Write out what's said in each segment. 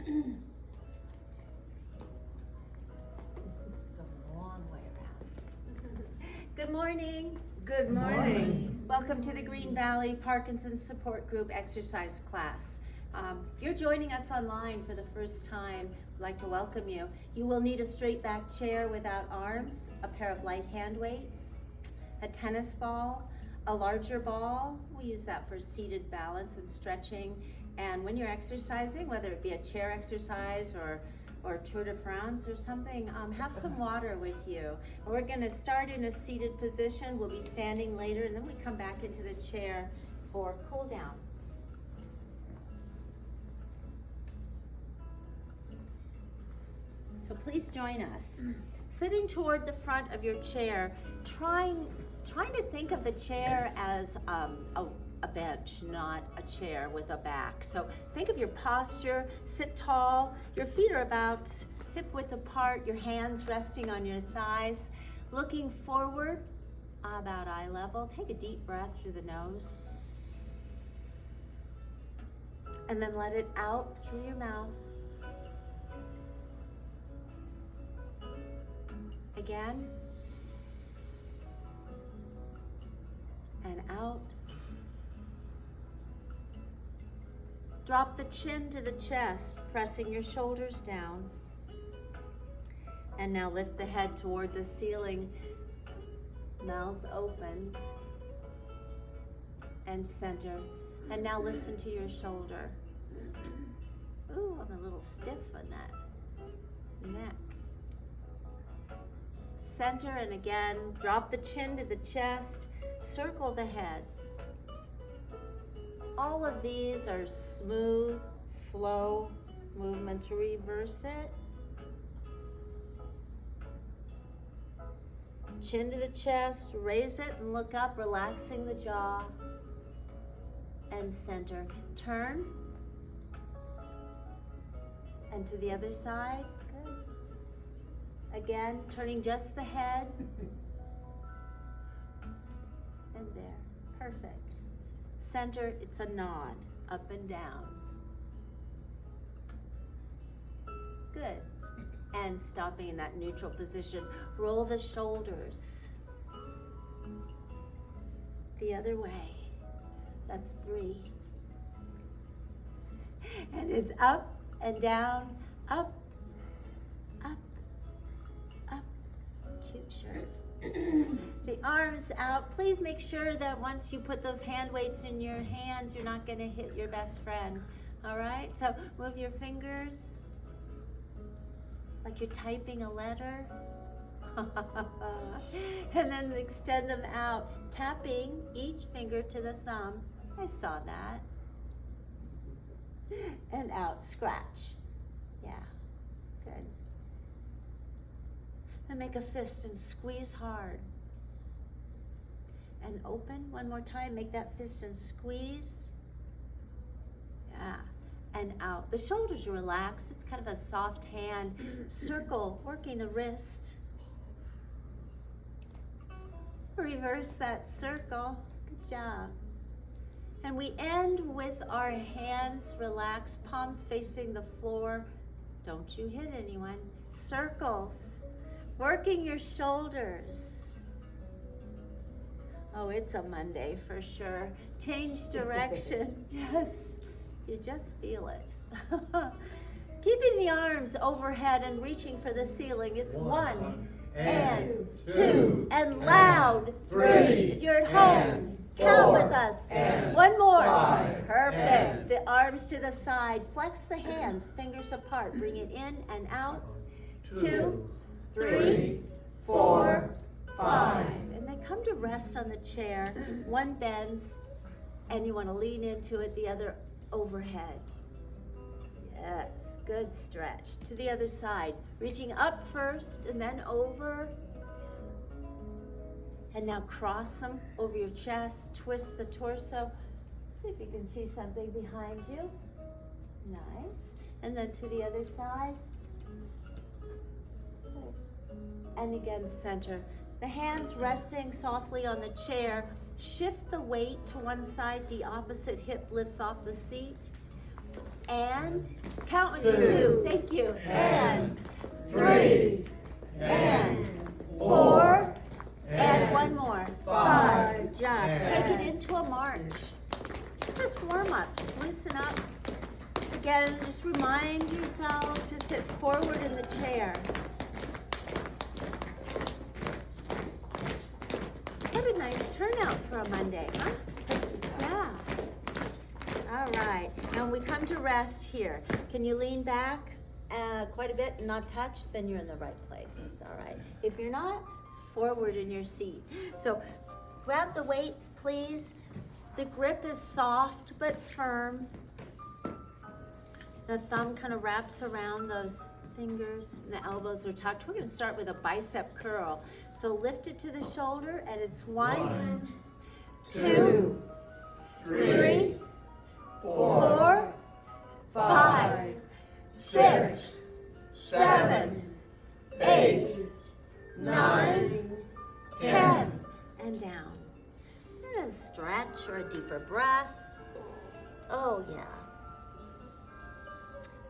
long way around. Good morning. Good morning. Welcome to the Green Valley Parkinson's Support Group exercise class. If you're joining us online for the first time, I'd like to welcome you. You will need a straight back chair without arms, a pair of light hand weights, a tennis ball, a larger ball. We use that for seated balance and stretching. And when you're exercising, whether it be a chair exercise or Tour de France or something, have some water with you. And we're gonna start in a seated position. We'll be standing later, and then we come back into the chair for cool down. So please join us. Sitting toward the front of your chair, trying to think of the chair as a bench, not a chair with a back. So think of your posture, sit tall, your feet are about hip width apart, your hands resting on your thighs, looking forward about eye level. Take a deep breath through the nose. And then let it out through your mouth. Again. And out. Drop the chin to the chest, pressing your shoulders down. And now lift the head toward the ceiling. Mouth opens. And center. And now listen to your shoulder. Ooh, I'm a little stiff on that neck. Center, and again, drop the chin to the chest, circle the head. All of these are smooth, slow movements. Reverse it. Chin to the chest, raise it and look up, relaxing the jaw. And center. Turn. And to the other side. Good. Again, turning just the head. And there. Perfect. Center, it's a nod, up and down. Good. And stopping in that neutral position. Roll the shoulders. The other way. That's 3. And it's up and down, up, up, up. Cute shirt. The arms out. Please make sure that once you put those hand weights in your hands, you're not going to hit your best friend. All right? So move your fingers like you're typing a letter. And then extend them out, tapping each finger to the thumb. I saw that. And out, scratch. Yeah, good. And make a fist and squeeze hard. And open one more time. Make that fist and squeeze. Yeah. And out. The shoulders relax. It's kind of a soft hand. Circle, working the wrist. Reverse that circle. Good job. And we end with our hands relaxed, palms facing the floor. Don't you hit anyone. Circles. Working your shoulders. Oh, it's a Monday for sure. Change direction. Yes, you just feel it. Keeping the arms overhead and reaching for the ceiling. It's 1 and 2 and loud 3. If you're at home, count with us. 1 more. 5. Perfect. The arms to the side. Flex the hands, fingers apart. Bring it in and out. 2, 3, 4, 5. And then come to rest on the chair. One bends, and you want to lean into it, the other overhead. Yes, good stretch. To the other side. Reaching up first, and then over. And now cross them over your chest. Twist the torso. See if you can see something behind you. Nice. And then to the other side. And again, center. The hands resting softly on the chair. Shift the weight to one side. The opposite hip lifts off the seat. and count with me, 2. Thank you. And 3, and 4, and one more. 5. Good job. Take it into a march. It's just warm up. Just loosen up. Again, just remind yourselves to sit forward in the chair. What a nice turnout for a Monday, huh? Yeah. All right. Now when we come to rest here, can you lean back quite a bit and not touch? Then you're in the right place. All right. If you're not, forward in your seat. So grab the weights, please. The grip is soft but firm. The thumb kind of wraps around those fingers and the elbows are tucked. We're going to start with a bicep curl. So lift it to the shoulder and it's 1, 2, 3, 4, 5, 6, 7, 8, 9, 10, and down. And a stretch or a deeper breath. Oh yeah.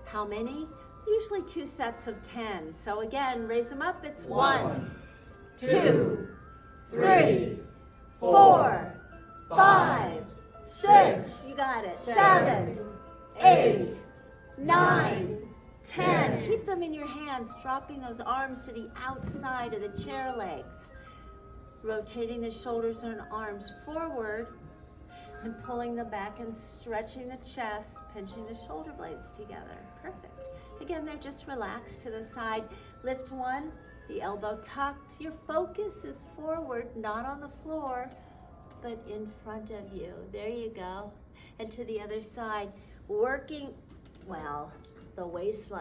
How many? Usually 2 sets of 10. So again, raise them up. It's 1, 2, 3, 4, 5, 6. You got it. 7, 8, 9, 10. Keep them in your hands, dropping those arms to the outside of the chair legs. Rotating the shoulders and arms forward and pulling them back and stretching the chest, pinching the shoulder blades together. Perfect. Again, they're just relaxed to the side. Lift 1, the elbow tucked. Your focus is forward, not on the floor, but in front of you. There you go. And to the other side, working, well, the waist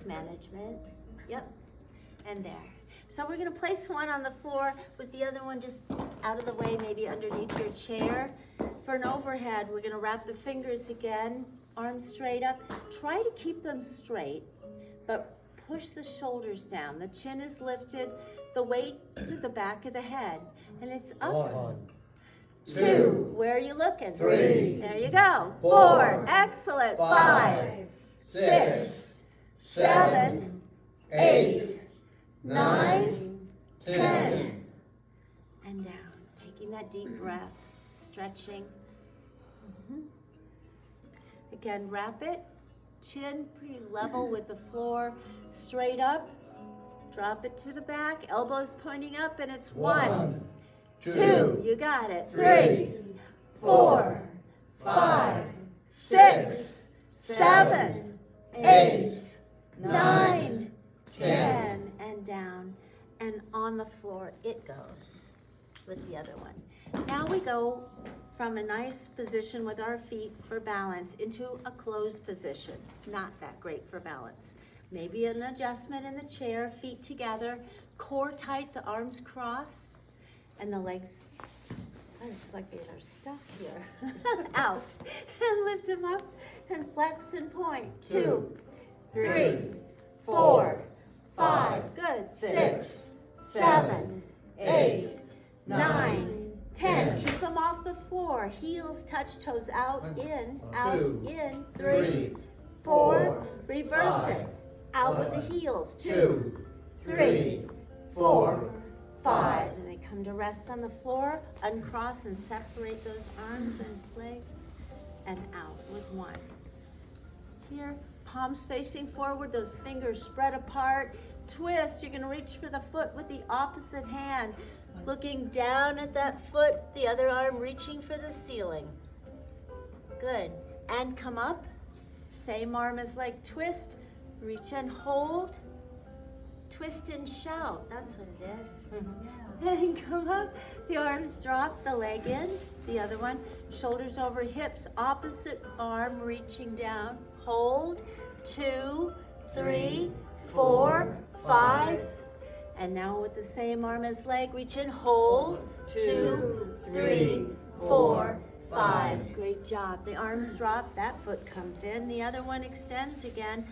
management. Yep, and there. So we're gonna place one on the floor with the other one just out of the way, maybe underneath your chair. For an overhead, we're gonna wrap the fingers again, arms straight up. Try to keep them straight, but push the shoulders down. The chin is lifted, the weight to the back of the head. And it's up. 1, 2. Where are you looking? 3. There you go. 4. 4. Excellent. 5, 6, 7, 8, 9, 10. And down. Taking that deep breath, stretching. Again, wrap it. Chin pretty level with the floor. Straight up. Drop it to the back. Elbows pointing up, and it's 1, 2. You got it. 3, 4, 5, 6, 7, 8, 9, 10, and down. And on the floor it goes with the other one. Now we go from a nice position with our feet for balance into a closed position. Not that great for balance. Maybe an adjustment in the chair, feet together, core tight, the arms crossed, and the legs, it's like they are stuck here, out. And lift them up and flex and point. 2, 3, 4, 5, good. 6, 7, 8, 9, 10. Keep them off the floor. Heels touch toes out, in, out, 2, in. 3, 4, reverse it. Out with the heels. 2, 3, 4, 5. And they come to rest on the floor. Uncross and separate those arms and legs. And out with 1. Here, palms facing forward, those fingers spread apart. Twist. You're going to reach for the foot with the opposite hand. Looking down at that foot, the other arm reaching for the ceiling. Good. And come up. Same arm as leg. Twist. Reach and hold. Twist and shout. That's what it is. And come up. The arms drop. The leg in. The other one. Shoulders over hips. Opposite arm reaching down. Hold. 2, 3, 4, 5. And now with the same arm as leg, reach and hold. 2, 3, 4, 5. Great job. The arms drop. That foot comes in. The other one extends again.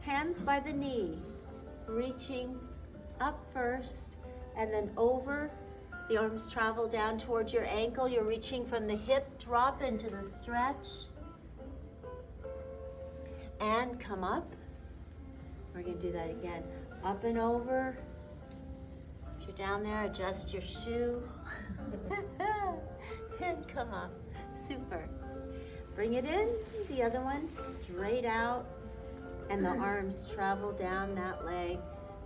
Hands by the knee. Reaching up first and then over. The arms travel down towards your ankle. You're reaching from the hip. Drop into the stretch. and come up. We're gonna do that again. Up and over. If you're down there, adjust your shoe. And come up. Super. Bring it in, the other one, straight out. And the arms travel down that leg.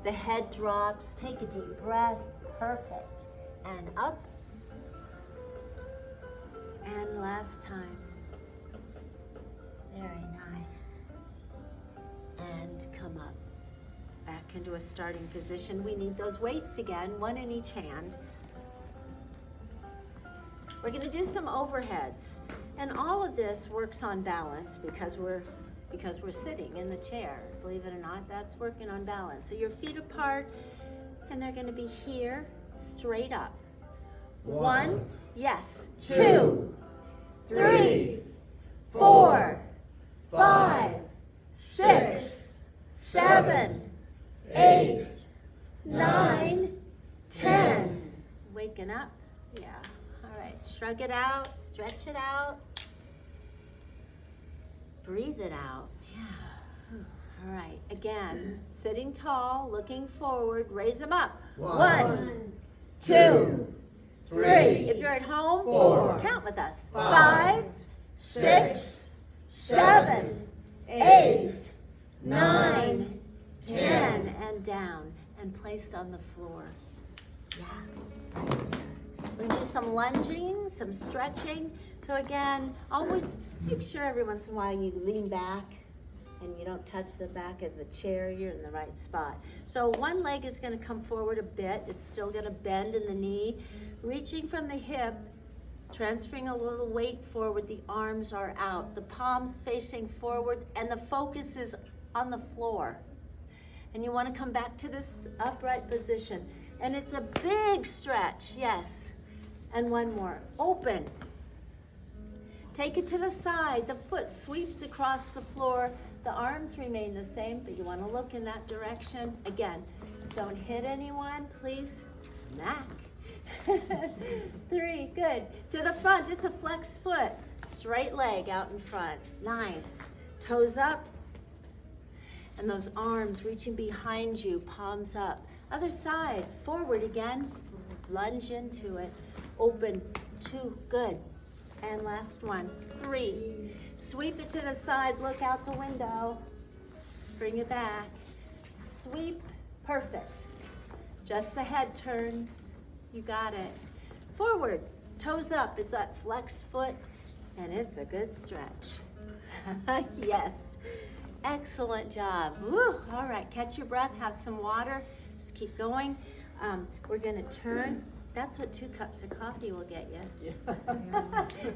The head drops. Take a deep breath. Perfect. And up. And last time. Very nice. And come up. Back into a starting position. We need those weights again, one in each hand. We're going to do some overheads. And all of this works on balance because we're sitting in the chair. Believe it or not, that's working on balance. So your feet apart, and they're going to be here, straight up. One, yes, two, 3, 4, 5, 6, 7, 8, 9, 10. Waking up? Yeah. All right. Shrug it out. Stretch it out. Breathe it out. Yeah. All right. Again, sitting tall, looking forward. Raise them up. 1, 2, 3. If you're at home, 4. Count with us. 5, 6, 7, 8, 9, 10, and down, and placed on the floor. Yeah. We're gonna do some lunging, some stretching. So again, always make sure every once in a while you lean back and you don't touch the back of the chair. You're in the right spot. So one leg is gonna come forward a bit. It's still gonna bend in the knee. Reaching from the hip, transferring a little weight forward, the arms are out, the palms facing forward, and the focus is on the floor. And you want to come back to this upright position. And it's a big stretch, yes. And one more, open. Take it to the side, the foot sweeps across the floor, the arms remain the same, but you want to look in that direction. Again, don't hit anyone, please smack. 3, good. To the front, it's a flexed foot. Straight leg out in front. Nice. Toes up. And those arms reaching behind you, palms up. Other side, forward again. Lunge into it. Open. 2, good. And last one. 3. Sweep it to the side, look out the window. Bring it back. Sweep. Perfect. Just the head turns. You got it. Forward, toes up. It's that flexed foot, and it's a good stretch. Yes. Excellent job. Woo. All right, catch your breath, have some water. Just keep going. We're going to turn. That's what 2 cups of coffee will get you.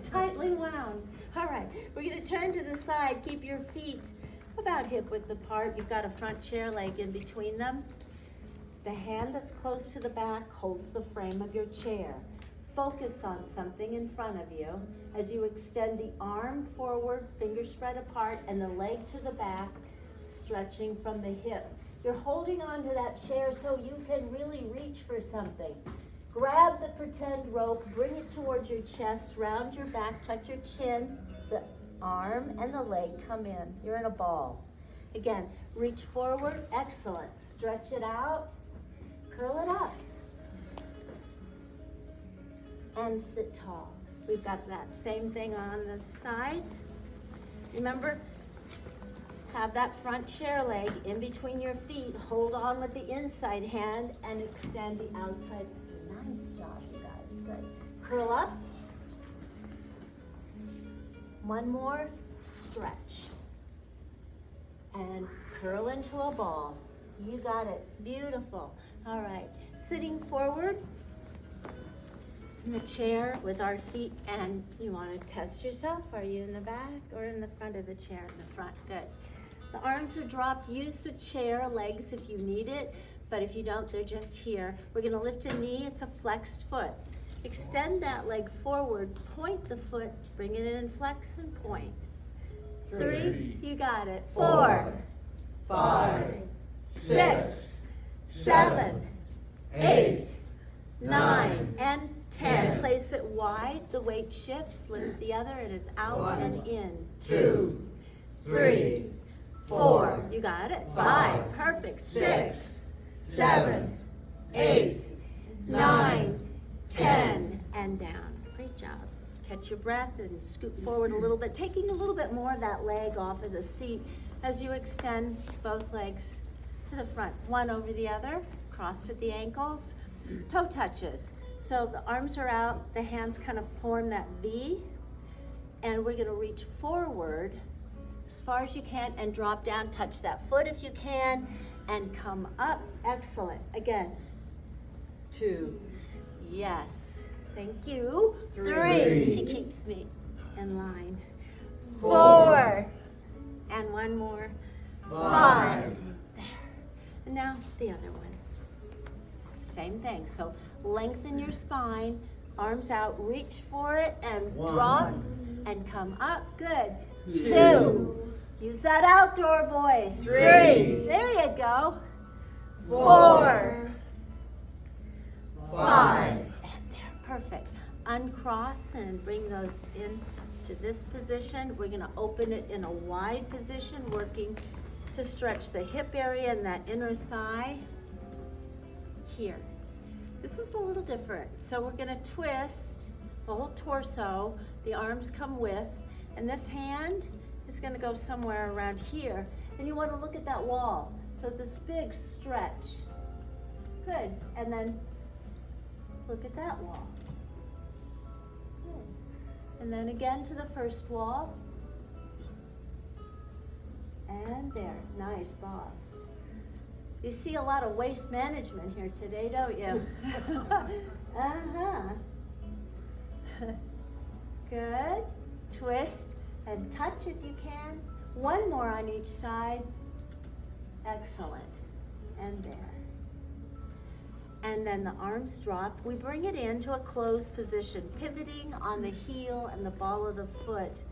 Tightly wound. All right, we're going to turn to the side. Keep your feet about hip width apart. You've got a front chair leg in between them. The hand that's close to the back holds the frame of your chair. Focus on something in front of you as you extend the arm forward, fingers spread apart, and the leg to the back, stretching from the hip. You're holding on to that chair so you can really reach for something. Grab the pretend rope, bring it towards your chest, round your back, tuck your chin, the arm and the leg come in. You're in a ball. Again, reach forward, excellent. Stretch it out. Curl it up and sit tall. We've got that same thing on the side. Remember, have that front chair leg in between your feet. Hold on with the inside hand and extend the outside. Nice job, you guys. Good. Curl up. One more stretch. And curl into a ball. You got it. Beautiful. All right. Sitting forward in the chair with our feet, and you want to test yourself. Are you in the back or in the front of the chair? In the front. Good. The arms are dropped. Use the chair legs if you need it, but if you don't, they're just here. We're going to lift a knee. It's a flexed foot. Extend that leg forward. Point the foot. Bring it in, flex and point. 3. You got it. 4. 5, 6, 7, 8, 9, and 10. Place it wide. The weight shifts. Lift the other, and it's out 1, and in. 2, 3, You got it. 5, Perfect. 6, 7, 8, 9, 10. And down. Great job. Catch your breath and scoot forward a little bit, taking a little bit more of that leg off of the seat as you extend both legs to the front. One over the other, crossed at the ankles, toe touches. So the arms are out, the hands kind of form that V, and we're going to reach forward as far as you can and drop down. Touch that foot if you can, and come up. Excellent. Again. 2, Yes. Thank you. 3. She keeps me in line. 4. And one more. 5. There. And now the other one. Same thing. So lengthen your spine, arms out, reach for it, and 1. drop and come up. Good. 2. 2. Use that outdoor voice. 3. There you go. 4. 5. And there, perfect. Uncross and bring those in to this position. We're gonna open it in a wide position, working to stretch the hip area and that inner thigh. Here. This is a little different. So we're gonna twist the whole torso, the arms come with, and this hand is gonna go somewhere around here. And you wanna look at that wall. So this big stretch. Good, and then look at that wall. Good. And then again to the first wall. And there, nice, Bob. You see a lot of waste management here today, don't you? Uh-huh. Good. Twist and touch if you can. One more on each side. Excellent. And there. And then the arms drop. We bring it into a closed position, pivoting on the heel and the ball of the foot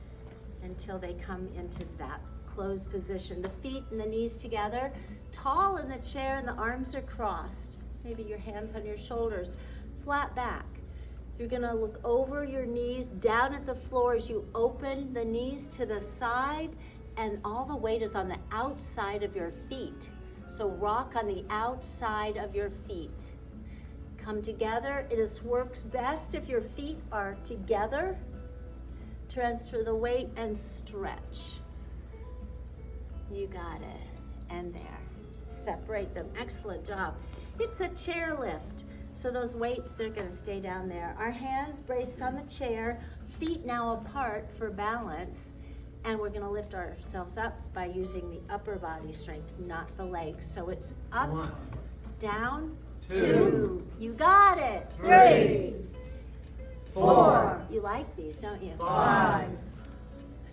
until they come into that closed position. The feet and the knees together, tall in the chair, and the arms are crossed. Maybe your hands on your shoulders, flat back. You're gonna look over your knees, down at the floor as you open the knees to the side, and all the weight is on the outside of your feet. So rock on the outside of your feet. Come together. It works best if your feet are together. Transfer the weight and stretch. You got it. And there. Separate them. Excellent job. It's a chair lift. So those weights are going to stay down there. Our hands braced on the chair, feet now apart for balance. And we're going to lift ourselves up by using the upper body strength, not the legs. So it's up, 1, down, 2, 2. You got it. 3, 4, You like these, don't you? 5,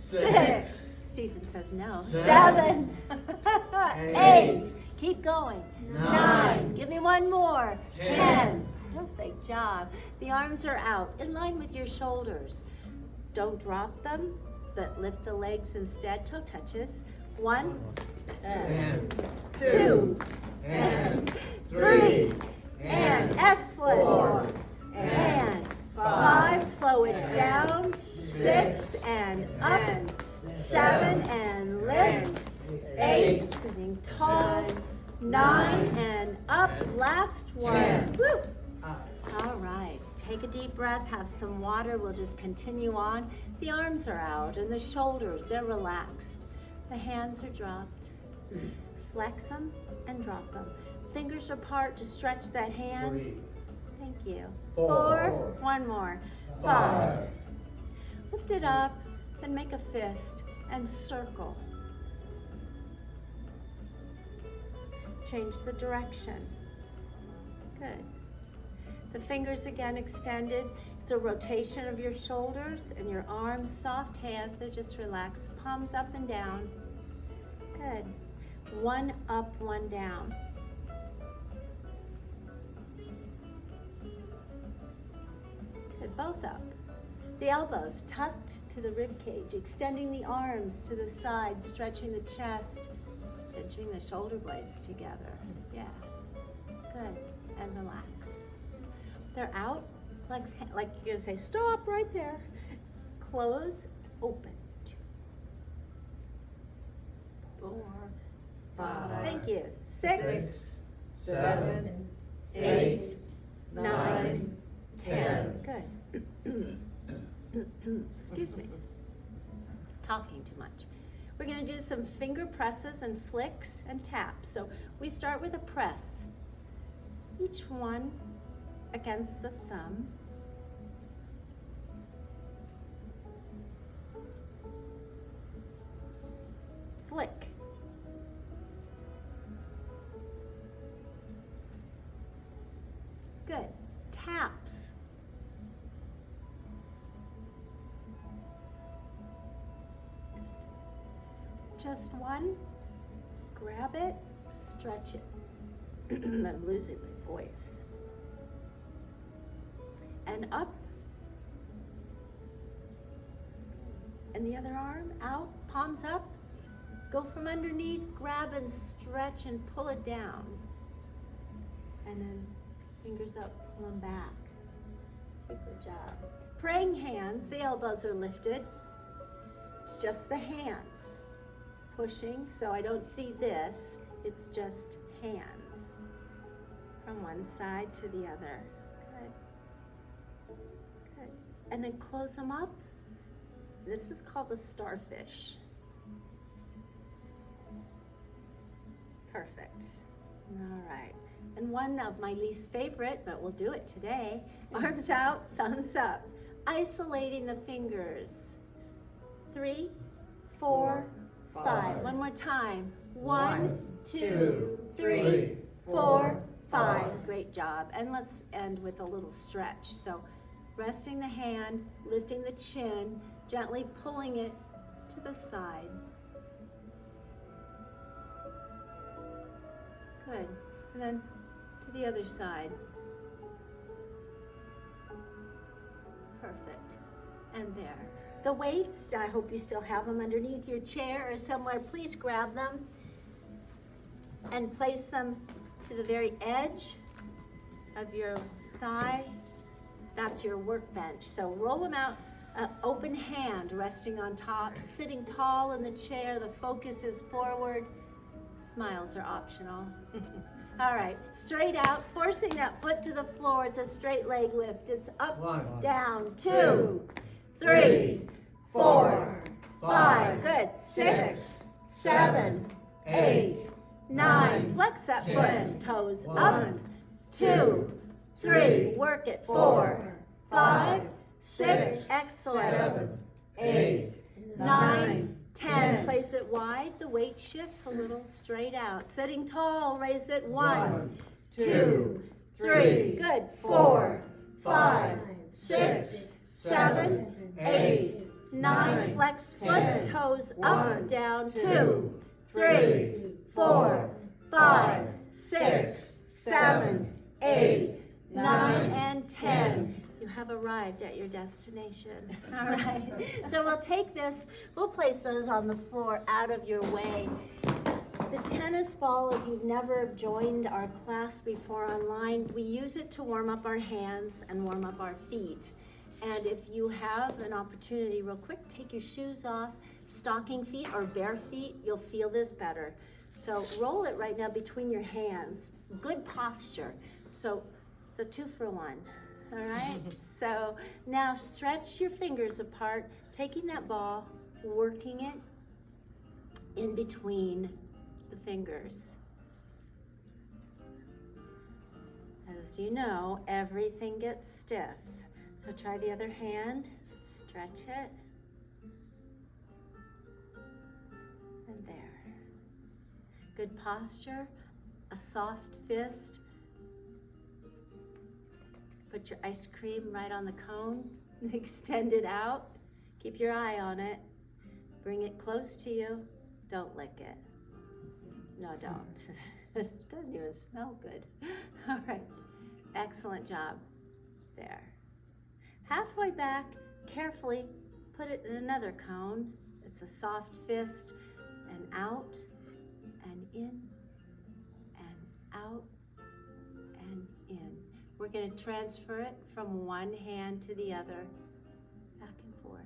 6, Stephen says no. 7, 8. Keep going. 9. Give me one more. 10. 10. Perfect job. The arms are out, in line with your shoulders. Don't drop them, but lift the legs instead. Toe touches. 1, and 2, and 3, and excellent. 4, And 5. Slow it down. 6 and up. 7 and lift. 8, sitting tall. 9 and up. Last one. 10. Woo. up. All right. Take a deep breath. Have some water. We'll just continue on. The arms are out and the shoulders, they're relaxed. The hands are dropped. Flex them and drop them. Fingers apart to stretch that hand. 3, Thank you. 4. One more. 5, Lift it up and make a fist and circle. Change the direction. Good. The fingers again extended. It's a rotation of your shoulders and your arms. Soft hands are just relaxed. Palms up and down. Good. One up, one down. Good. Both up. The elbows tucked to the rib cage, extending the arms to the side, stretching the chest, pinching the shoulder blades together. Yeah. Good. And relax. They're out. Like you're gonna say, stop right there. Close, open. 2, 4, 5, Thank you. 6, 7, 8, 9, 10. Good. Excuse me. Talking too much. We're going to do some finger presses and flicks and taps. So we start with a press. Each one against the thumb. Flick. Good. Taps. Just one. Grab it, stretch it. I'm losing my voice. And up. And the other arm out, palms up. Go from underneath, grab and stretch and pull it down. And then fingers up, pull them back. Super job. Praying hands, the elbows are lifted. It's just the hands pushing, so I don't see this. It's just hands from one side to the other. Good. Good. And then close them up. This is called the starfish. Perfect. All right. And one of my least favorite, but we'll do it today. Arms out, thumbs up. Isolating the fingers. 3, 4, 5. One more time. 1, 2, 3, 4, 5. Great job. And let's end with a little stretch. So resting the hand, lifting the chin, gently pulling it to the side. Good. And then to the other side. Perfect. And there. The weights, I hope you still have them underneath your chair or somewhere. Please grab them and place them to the very edge of your thigh. That's your workbench. So roll them out, open hand resting on top, sitting tall in the chair. The focus is forward. Smiles are optional. All right, straight out, forcing that foot to the floor. It's a straight leg lift. It's up, 1, down, 2, 3, 4, 5. Good. 6, 7, 8, 9. Flex that foot, toes up. 2, 3. Work it. 4, 5, 6. Excellent. 7, 8, 9, 10. Place it wide. The weight shifts a little. Straight out. Sitting tall. Raise it. 1, 2, 3. Good. 4, 5, 6, 7, 8, 9. Flex foot. Toes up, down. 2, 3, 4, 5, 6, 7, 8, 9, and 10. You have arrived at your destination. All right. So we'll take this, we'll place those on the floor out of your way. The tennis ball, if you've never joined our class before online, we use it to warm up our hands and warm up our feet. And if you have an opportunity, real quick, take your shoes off, stocking feet or bare feet, you'll feel this better. So roll it right now between your hands. Good posture. So it's a 2 for 1. All right, so now stretch your fingers apart, taking that ball, working it in between the fingers. As you know, everything gets stiff. So try the other hand, stretch it, and there. Good posture, a soft fist. Put your ice cream right on the cone, extend it out, keep your eye on it, bring it close to you, don't lick it. No, don't. It doesn't even smell good. All right, excellent job. There. Halfway back, carefully put it in another cone. It's a soft fist, and out, and in, and out, and in. We're going to transfer it from one hand to the other, back and forth.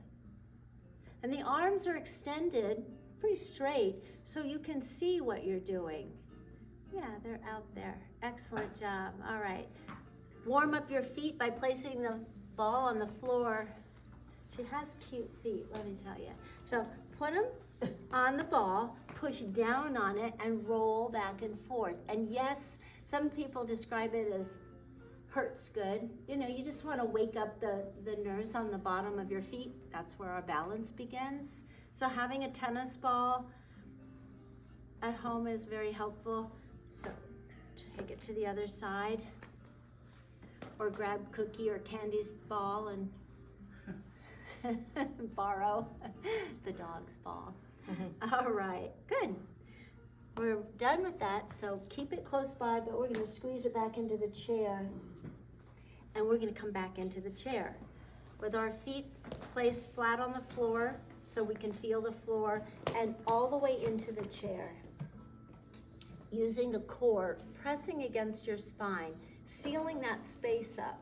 And the arms are extended pretty straight so you can see what you're doing. Yeah, they're out there. Excellent job. All right. Warm up your feet by placing the ball on the floor. She has cute feet, let me tell you. So put them on the ball, push down on it, and roll back and forth. And yes, some people describe it as hurts good. You know, you just want to wake up the nerves on the bottom of your feet. That's where our balance begins. So having a tennis ball at home is very helpful. So take it to the other side, or grab Cookie or Candy's ball and borrow the dog's ball. All right, good. We're done with that, so keep it close by, but we're gonna squeeze it back into the chair, and we're gonna come back into the chair with our feet placed flat on the floor so we can feel the floor, and all the way into the chair. Using the core, pressing against your spine, sealing that space up,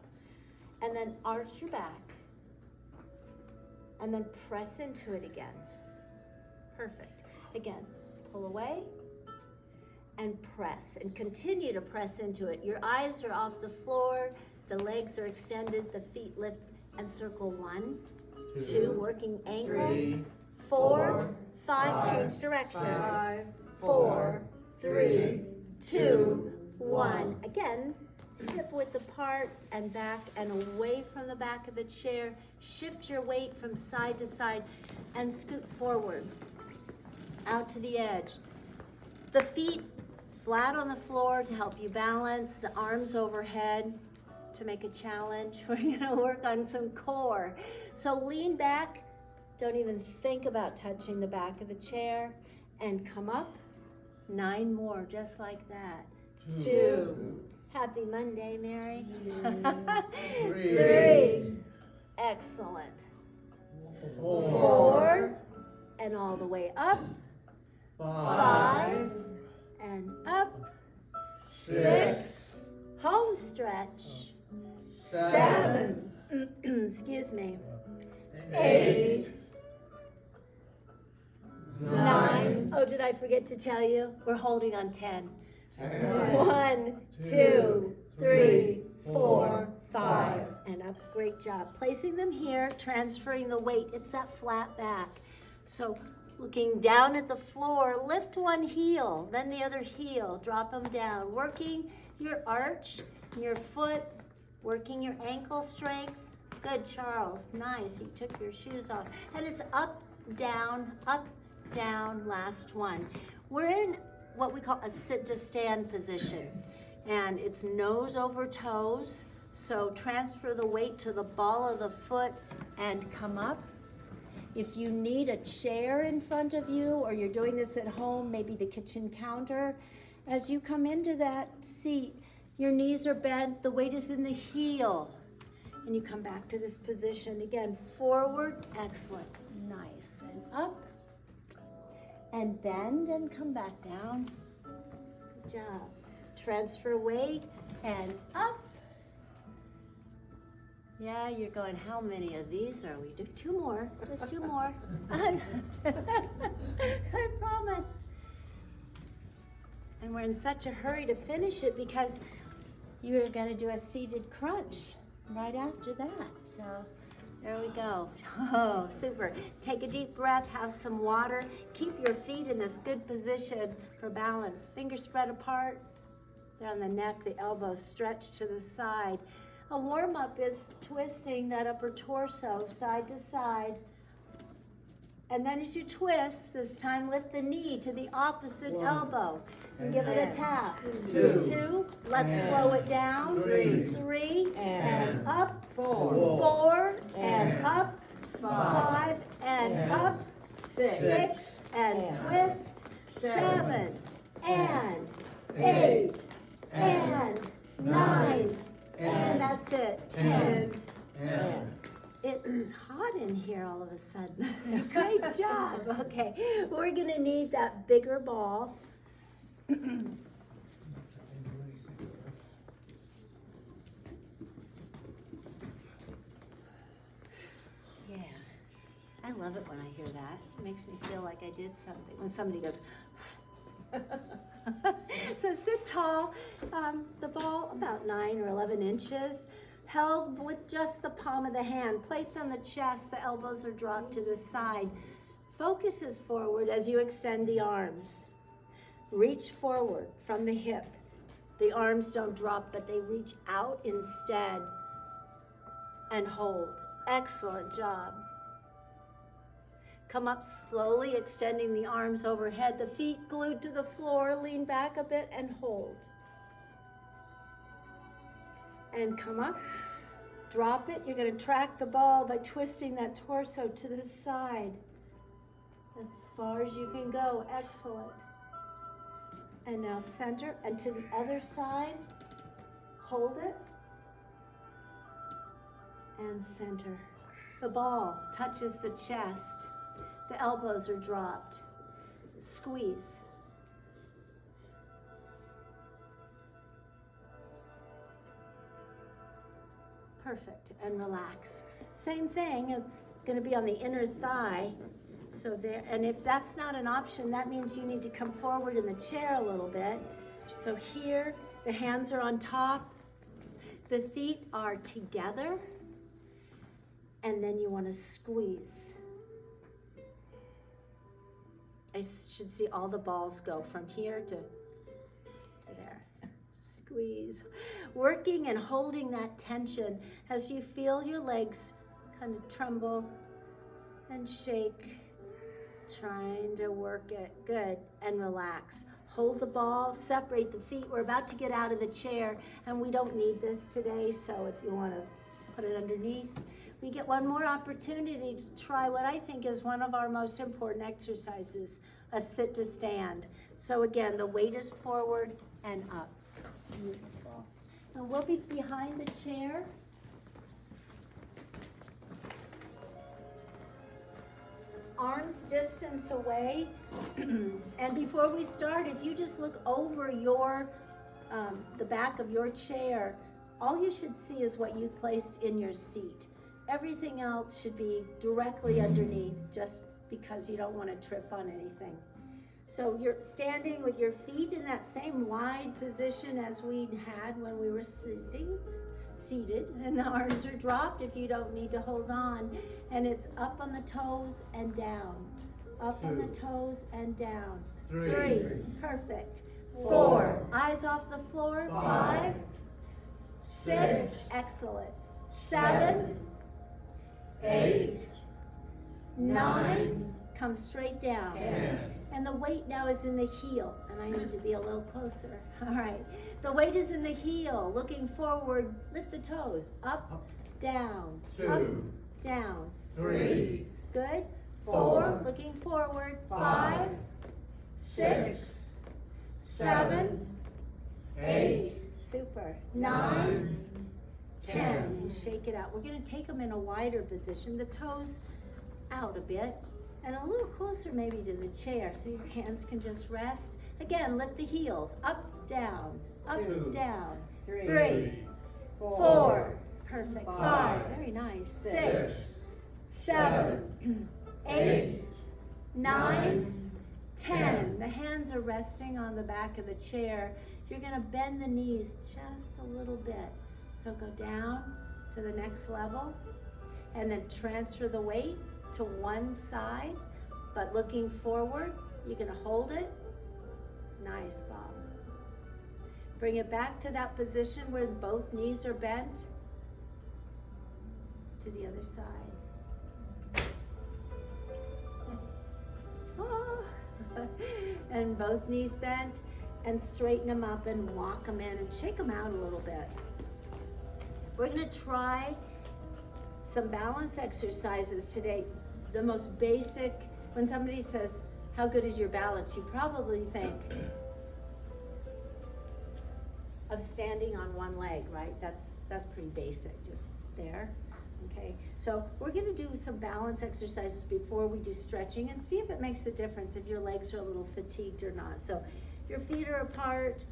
and then arch your back, and then press into it again. Perfect. Again, pull away and press, and continue to press into it. Your eyes are off the floor, the legs are extended, the feet lift, and circle 1, 2, working ankles, 3, 4, 5, change direction, 5, 4, 3, 2, 1. Again, hip width apart and back and away from the back of the chair. Shift your weight from side to side and scoot forward, out to the edge. The feet flat on the floor to help you balance, the arms overhead to make a challenge. We're gonna work on some core. So lean back, don't even think about touching the back of the chair, and come up. 9 more, just like that. 2. Happy Monday, Mary. 3. Excellent. 4. And all the way up. 5. And up. 6. Home stretch. 7. Excuse me. 8. 9. Oh, did I forget to tell you? We're holding on 10. 1, 2, 3, 4, 5, and up. Great job. Placing them here, transferring the weight. It's that flat back. So looking down at the floor, lift one heel, then the other heel, drop them down. Working your arch, your foot, working your ankle strength. Good, Charles. Nice. You took your shoes off. And it's up, down, last one. We're in what we call a sit to stand position, and it's nose over toes. So transfer the weight to the ball of the foot and come up. If you need a chair in front of you, or you're doing this at home, maybe the kitchen counter, as you come into that seat, your knees are bent, the weight is in the heel, and you come back to this position again. Forward, excellent, nice, and up, and bend and come back down. Good job. Transfer weight and up. Yeah, you're going, how many of these are we doing? 2 more, just 2 more. I promise. And we're in such a hurry to finish it because you're gonna do a seated crunch right after that. So there we go. Oh, super. Take a deep breath, have some water. Keep your feet in this good position for balance. Fingers spread apart. They're on the neck, the elbows stretched to the side. A warm-up is twisting that upper torso side to side. And then as you twist, this time lift the knee to the opposite elbow and give it a tap. 2. Let's slow it down. 3 and up. 4 and up. 5 and up. 6 and twist. 7 and 8 and 9 and that's it. 10. It's hot in here all of a sudden. Great job. Okay, we're gonna need that bigger ball. Yeah, I love it when I hear that. It makes me feel like I did something. When somebody goes, so sit tall, the ball about 9 or 11 inches, held with just the palm of the hand, placed on the chest, the elbows are dropped to the side. Focus is forward as you extend the arms. Reach forward from the hip. The arms don't drop, but they reach out instead. And hold. Excellent job. Come up slowly, extending the arms overhead, the feet glued to the floor, lean back a bit and hold. And come up, drop it. You're going to track the ball by twisting that torso to the side. As far as you can go, excellent. And now center and to the other side, hold it. And center. The ball touches the chest. The elbows are dropped. Squeeze. Perfect. And relax. Same thing, it's going to be on the inner thigh. So there, and if that's not an option, that means you need to come forward in the chair a little bit. So here, the hands are on top. The feet are together. And then you want to squeeze. I should see all the balls go from here to there. Squeeze. Working and holding that tension as you feel your legs kind of tremble and shake. Trying to work it. Good. And relax. Hold the ball, separate the feet. We're about to get out of the chair, and we don't need this today, so if you want to put it underneath. We get one more opportunity to try what I think is one of our most important exercises, a sit to stand. So again, the weight is forward and up. Beautiful. Now we'll be behind the chair. Arms distance away. And before we start, if you just look over your, the back of your chair, all you should see is what you've placed in your seat. Everything else should be directly underneath, just because you don't want to trip on anything. So you're standing with your feet in that same wide position as we had when we were seated, and the arms are dropped if you don't need to hold on, and it's up on the toes and down, up on the toes and down. 3, perfect. 4, eyes off the floor. 5, 6, excellent. 7, 8, 9, come straight down. 10. And the weight now is in the heel, and I need to be a little closer. All right, the weight is in the heel. Looking forward, lift the toes. Up, down, 2, up, down. 3, Good. 4, 4, looking forward. 5, 5, 6, 7, 8, super. 9, 10. And shake it out. We're going to take them in a wider position. The toes out a bit. And a little closer maybe to the chair so your hands can just rest. Again, lift the heels. Up, down, up, 2, down. 3, 3, 4, perfect. 5, very nice. 6, 7, 8, 9, 10. The hands are resting on the back of the chair. You're going to bend the knees just a little bit. So go down to the next level and then transfer the weight to one side, but looking forward. You're going to hold it. Nice, Bob. Bring it back to that position where both knees are bent. To the other side. Oh. And both knees bent, and straighten them up and walk them in and shake them out a little bit. We're going to try some balance exercises today. The most basic, when somebody says, how good is your balance, you probably think of standing on one leg, right? That's pretty basic, just there, okay? So we're gonna do some balance exercises before we do stretching and see if it makes a difference, if your legs are a little fatigued or not. So your feet are apart,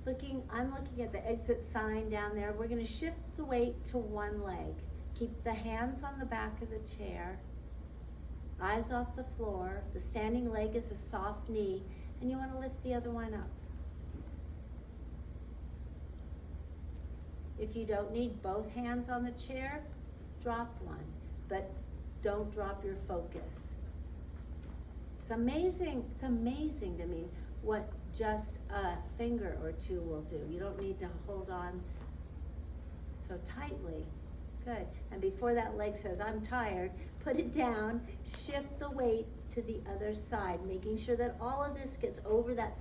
I'm looking at the exit sign down there. We're gonna shift the weight to one leg. Keep the hands on the back of the chair. eyes off the floor. The standing leg is a soft knee, and you want to lift the other one up. If you don't need both hands on the chair, drop one, but don't drop your focus. It's amazing to me what just a finger or two will do. You don't need to hold on so tightly. Good. And before that leg says, I'm tired, put it down, shift the weight to the other side, making sure that all of this gets over that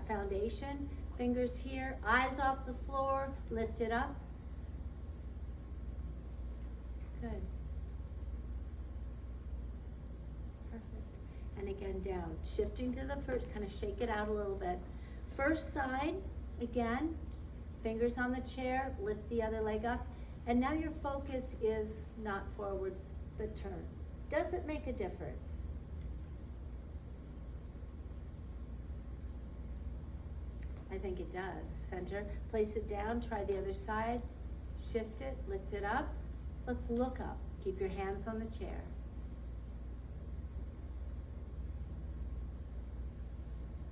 foundation. Fingers here, eyes off the floor, lift it up. Good. Perfect. And again down, shifting to the first, kind of shake it out a little bit. First side, again, fingers on the chair, lift the other leg up. And now your focus is not forward, but turn. Does it make a difference? I think it does. Center, place it down, try the other side, shift it, lift it up. Let's look up. Keep your hands on the chair.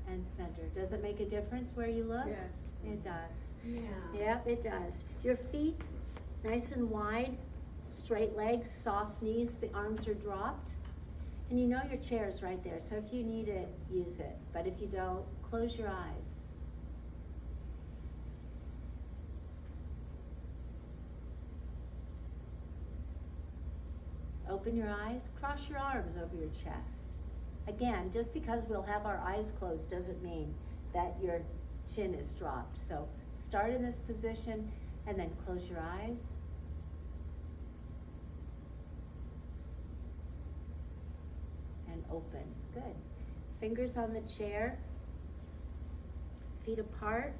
And center. Does it make a difference where you look? Yes. It does. Yeah. Yep, it does. Your feet, nice and wide, straight legs, soft knees, the arms are dropped. And you know your chair is right there, so if you need it, use it. But if you don't, close your eyes. Open your eyes, cross your arms over your chest. Again, just because we'll have our eyes closed doesn't mean that your chin is dropped. So start in this position and then close your eyes. And open. Good. Fingers on the chair, feet apart.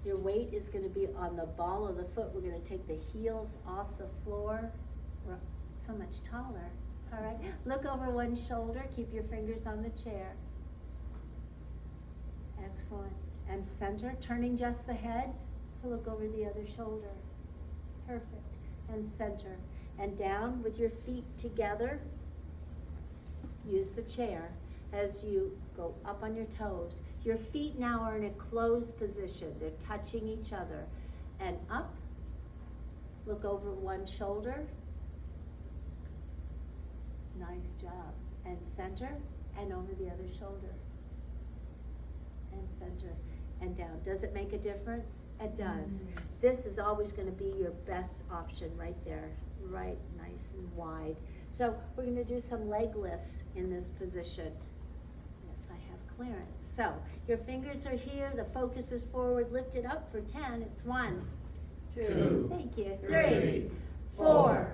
Your weight is going to be on the ball of the foot. We're going to take the heels off the floor. We're so much taller. All right, look over one shoulder, keep your fingers on the chair. Excellent. And center, turning just the head to look over the other shoulder. Perfect. And center. And down with your feet together. Use the chair as you go up on your toes. Your feet now are in a closed position. They're touching each other. And up, look over one shoulder. Nice job. And center, and over the other shoulder. And center, and down. Does it make a difference? It does. This is always going to be your best option right there. Right, nice and wide. So we're going to do some leg lifts in this position. Yes, I have clearance. So your fingers are here. The focus is forward. Lift it up for 10. It's 1, 2, thank you, 3, 4,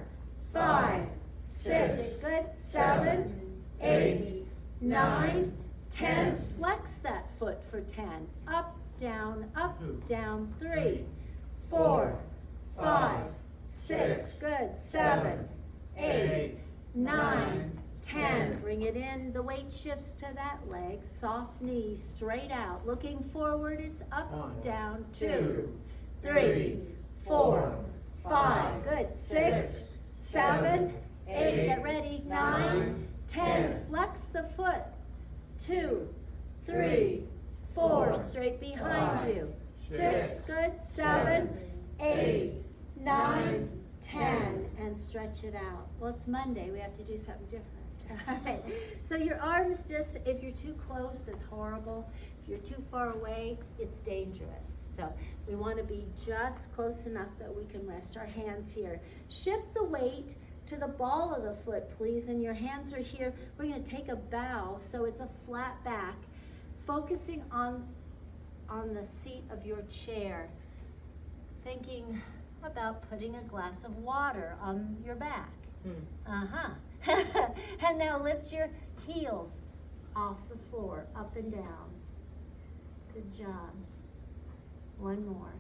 5, 6, good, 7, 8, 9, 10. Flex that foot for 10. Up, down, 3, 4, 5, 6, good, 7, 8, 9, 10. Bring it in. The weight shifts to that leg. Soft knee, straight out. Looking forward, it's up, 1, down, 2, 2, 3, 4, 5, good, 6, 7, 8, get ready, 9, 10, flex the foot, 2, 3, 4, straight behind you, 6, good, 7, 8, 9, 10, and stretch it out. Well, it's Monday, we have to do something different. All right, so your arms just, if you're too close, it's horrible. If you're too far away, it's dangerous. So we want to be just close enough that we can rest our hands here. Shift the weight to the ball of the foot, please, and your hands are here. We're going to take a bow, so it's a flat back, focusing on the seat of your chair, thinking about putting a glass of water on your back. And now lift your heels off the floor, up and down. Good job. One more.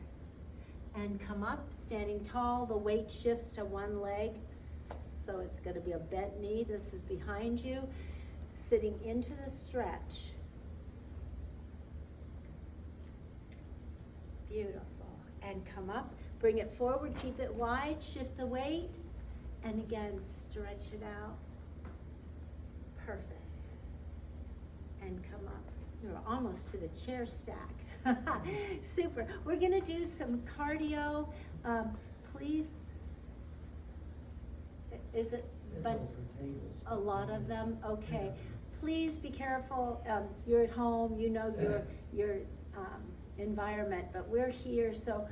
And come up, standing tall. The weight shifts to one leg, so it's going to be a bent knee. This is behind you. Sitting into the stretch. Beautiful. And come up, bring it forward, keep it wide, shift the weight, and again, stretch it out. Perfect. And come up. We're almost to the chair stack. Super. We're gonna do some cardio. Please. Is it? But a lot of them. Okay. Please be careful. You're at home. You know your environment, but we're here. So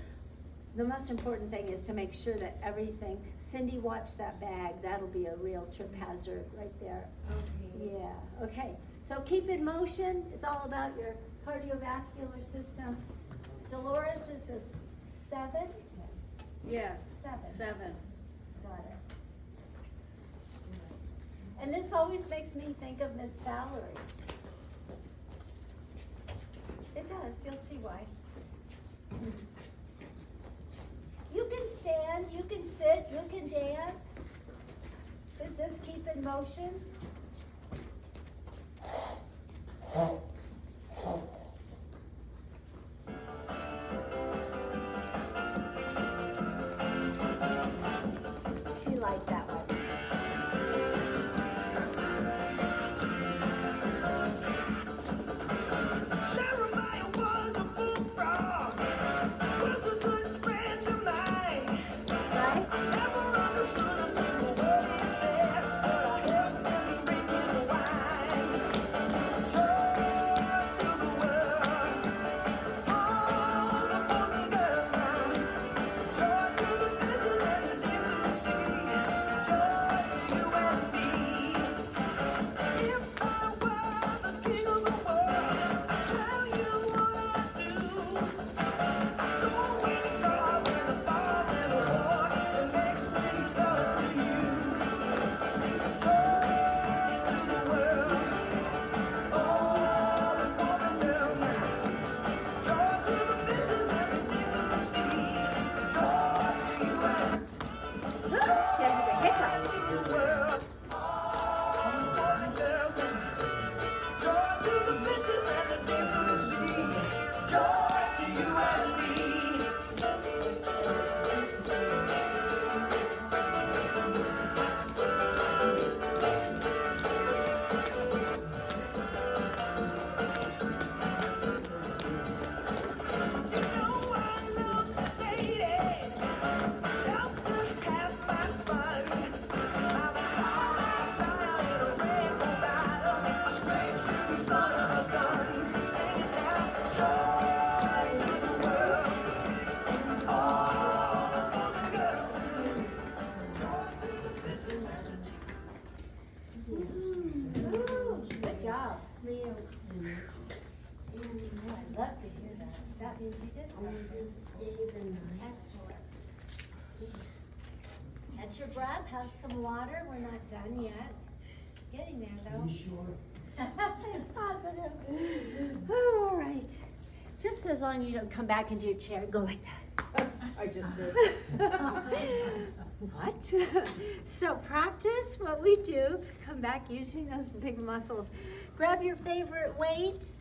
the most important thing is to make sure that everything. Cindy, watch that bag. That'll be a real trip hazard right there. Okay. Yeah. Okay. So keep in motion. It's all about your cardiovascular system. Dolores is a 7? Yes. 7. 7. Got it. And this always makes me think of Miss Valerie. It does. You'll see why. You can stand, you can sit, you can dance. But just keep in motion. She liked that one. Jeremiah was a bullfrog, was a good friend of mine. Right? Never understood a single word he said, but I helped him drink his wine. Joy to the world, all the boys and girls now. Joy to the fishes and the deep blue sea. Joy to you and me. If I were the king of the world, I'd tell you what I'd do. Go with the dog and the farm and the horn and make sweet love to you. Joy to the world, all the boys and girls now. Joy to the fishes and the deep blue sea. Joy to you and Yeah, the hiccup. to the world, all the boys and girls now. Joy to the fishes and the deep blue sea. Joy to you and me. You know I love the ladies, love to have my fun. I'm a high flyer in a rainbow bottom, a straight shooting son of a gun. Sing it now, joy to the world, all the boys and girls. Joy to the fishes and the Ooh, good job. I'd love to hear that. That means you did something. Excellent. Catch your breath, have some water. We're not done yet. Getting there though. sure? Positive. Oh, all right. Just as long as you don't come back into your chair and go like that. I just did. What? So practice what we do. Come back using those big muscles. Grab your favorite weight.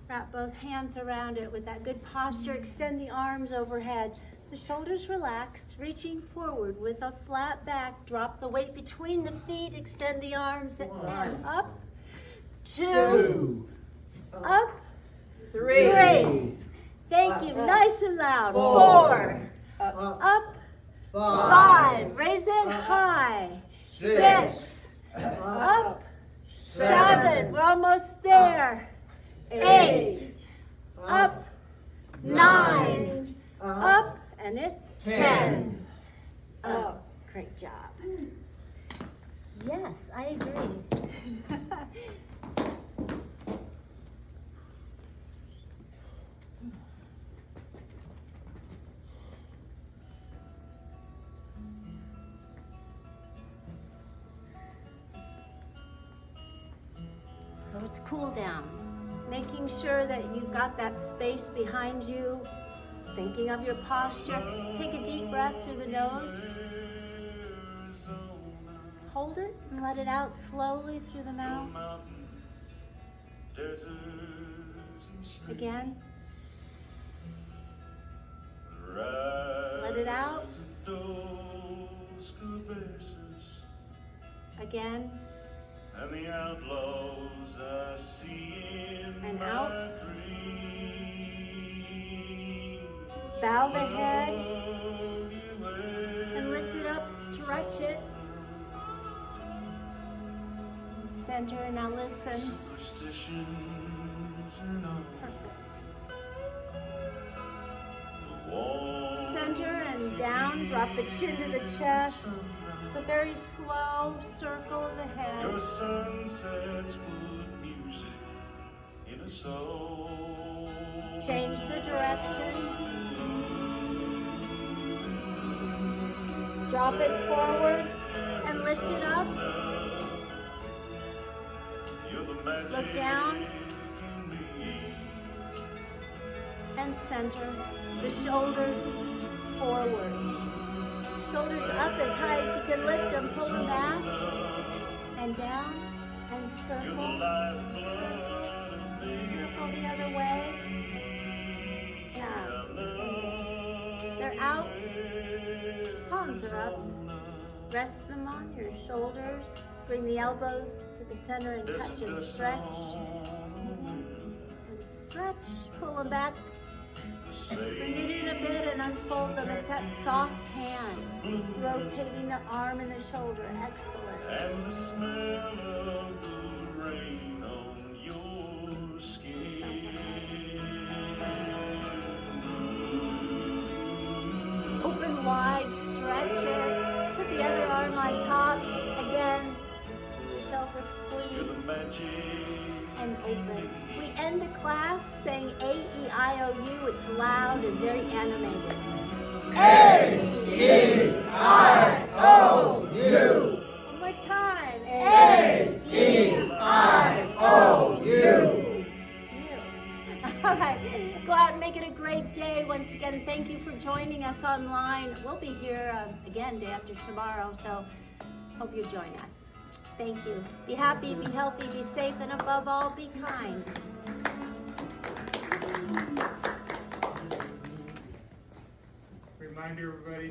Wrap both hands around it with that good posture. Extend the arms overhead. The shoulders relaxed, reaching forward with a flat back. Drop the weight between the feet. Extend the arms and up. 2. Up. 3. 3. Thank you. Nice and loud. 4. Up. 5. Raise it high. 6. Up. 7. We're almost there. 8. Up. 9. Up. And it's 10. Up. Great job. Yes, I agree. So it's cool down. Making sure that you've got that space behind you. Thinking of your posture. Take a deep breath through the nose. Hold it and let it out slowly through the mouth. Again. Let it out. Again. and the outlaws I see in And my out. dreams. Bow the head Love you and lift it up, stretch it. Center, now listen. superstitions and all Perfect. the walls. Center and down, drop the chin to the chest. It's a very slow circle of the head. Your sunsets put music in a soul. Change the direction. Drop it forward and lift it up. You're the magic Look down in me. and center. The shoulders forward. Shoulders up as high as you can lift them. Pull them back and down and You're the circle. lifeblood of me. Circle the other way. Down. They're out. Palms are up. Rest them on your shoulders. Bring the elbows to the center and touch and stretch. And stretch. Pull them back. Bring it in a bit and unfold them. It's that soft hand. Rotating the arm and the shoulder. Excellent. And the smell of the rain on your skin. Open wide, stretch it. Put the other arm on top. Again, give yourself a You're the squeeze magic. and open. We end the class saying A-E-I-O-U. It's loud and very animated. A-E-I-O-U. One more time. A-E-I-O-U. All right, go out and make it a great day. Once again, thank you for joining us online. We'll be here again day after tomorrow, so hope you join us. Thank you. Be happy, be healthy, be safe, and above all, be kind. Remind everybody